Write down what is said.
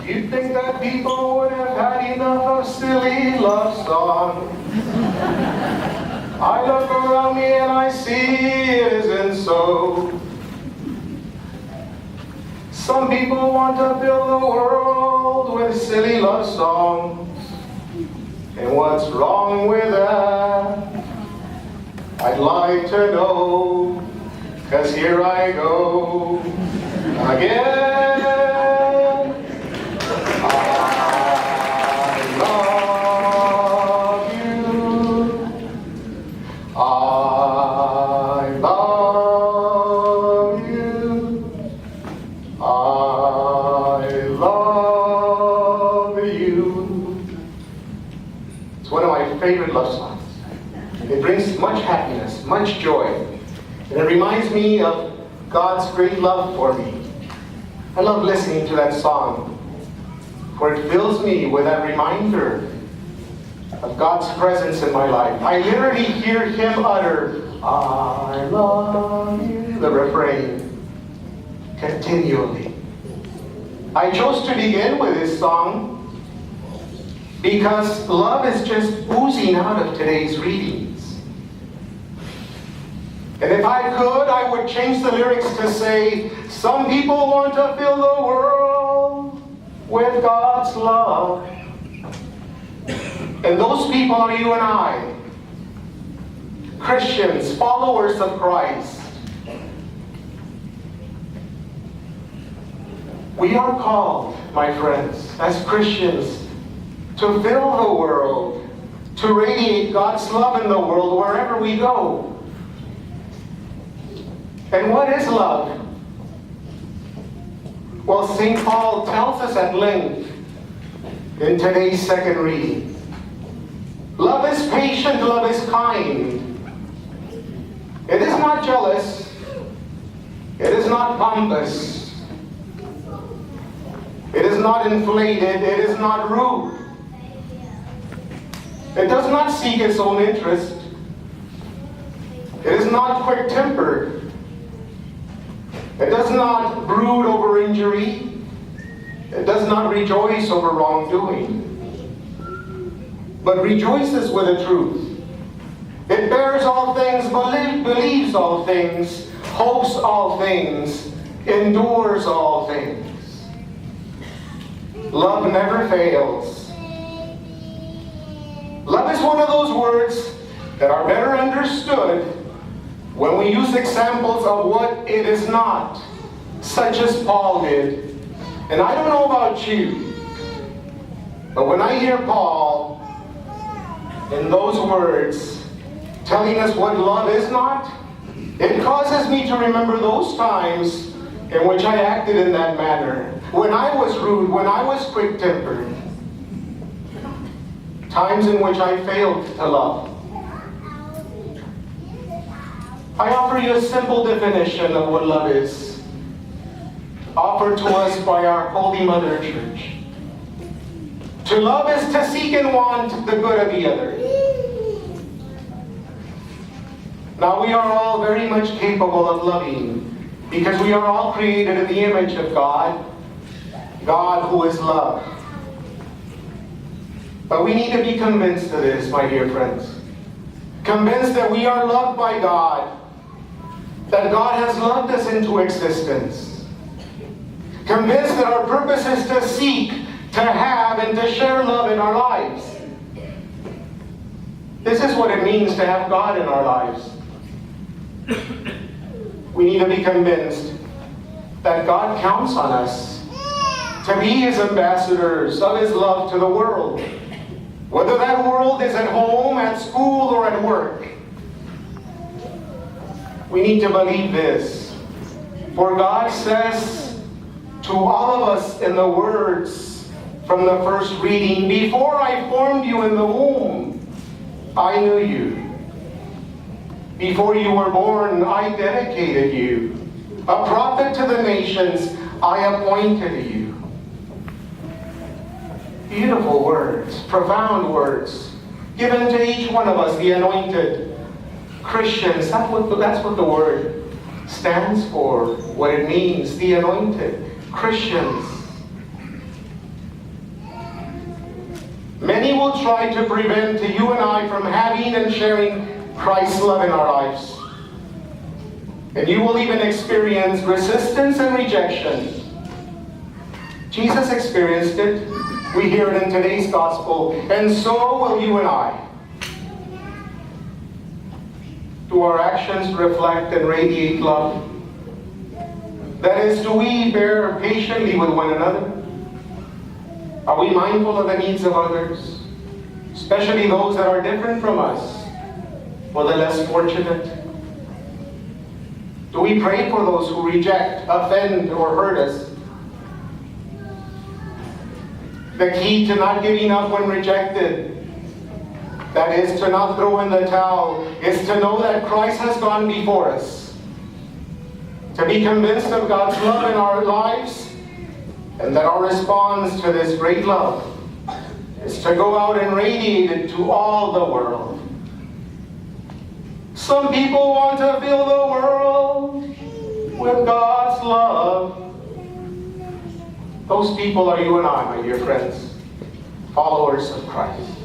You'd think that people would have had enough of silly love songs. I look around me and I see it isn't so. Some people want to fill the world with silly love songs. And what's wrong with that? I'd like to know, 'cause here I go again. I love you. I love you. I love you. It's one of my favorite love songs. It brings much happiness, much joy. And it reminds me of God's great love for me. I love listening to that song, for it fills me with that reminder of God's presence in my life. I literally hear Him utter, I love you, the refrain, continually. I chose to begin with this song because love is just oozing out of today's readings. And if I could, I would change the lyrics to say, some people want to fill the world with God's love. And those people are you and I, Christians, followers of Christ. We are called, my friends, as Christians, to fill the world, to radiate God's love in the world wherever we go. And what is love? Well, St. Paul tells us at length in today's second reading. Love is patient, love is kind. It is not jealous. It is not pompous. It is not inflated. It is not rude. It does not seek its own interest. It is not quick-tempered. It does not brood over injury. It does not rejoice over wrongdoing, but rejoices with the truth. It bears all things, believes all things, hopes all things, endures all things. Love never fails. Love is one of those words that are better understood when we use examples of what it is not, such as Paul did. And I don't know about you, but when I hear Paul in those words telling us what love is not, it causes me to remember those times in which I acted in that manner, when I was rude, when I was quick-tempered, times in which I failed to love. I offer you a simple definition of what love is, offered to us by our Holy Mother Church. To love is to seek and want the good of the other. Now, we are all very much capable of loving, because we are all created in the image of God, God who is love. But we need to be convinced of this, my dear friends. Convinced that we are loved by God, that God has loved us into existence. Convinced that our purpose is to seek, to have, and to share love in our lives. This is what it means to have God in our lives. We need to be convinced that God counts on us to be His ambassadors of His love to the world. Whether that world is at home, at school, or at work. We need to believe this. For God says to all of us in the words from the first reading, before I formed you in the womb, I knew you. Before you were born, I dedicated you. A prophet to the nations, I appointed you. Beautiful words, profound words, given to each one of us, the anointed Christians. That's what the word stands for, what it means, the anointed Christians. will try to prevent you and I from having and sharing Christ's love in our lives. And you will even experience resistance and rejection. Jesus experienced it. We hear it in today's gospel. And so will you and I. Do our actions reflect and radiate love? That is, do we bear patiently with one another? Are we mindful of the needs of others, especially those that are different from us or the less fortunate? Do we pray for those who reject, offend, or hurt us? The key to not giving up when rejected, that is, to not throw in the towel, is to know that Christ has gone before us. To be convinced of God's love in our lives, and that our response to this great love is to go out and radiate it to all the world. Some people want to fill the world with God's love. Those people are you and I, my dear friends, followers of Christ.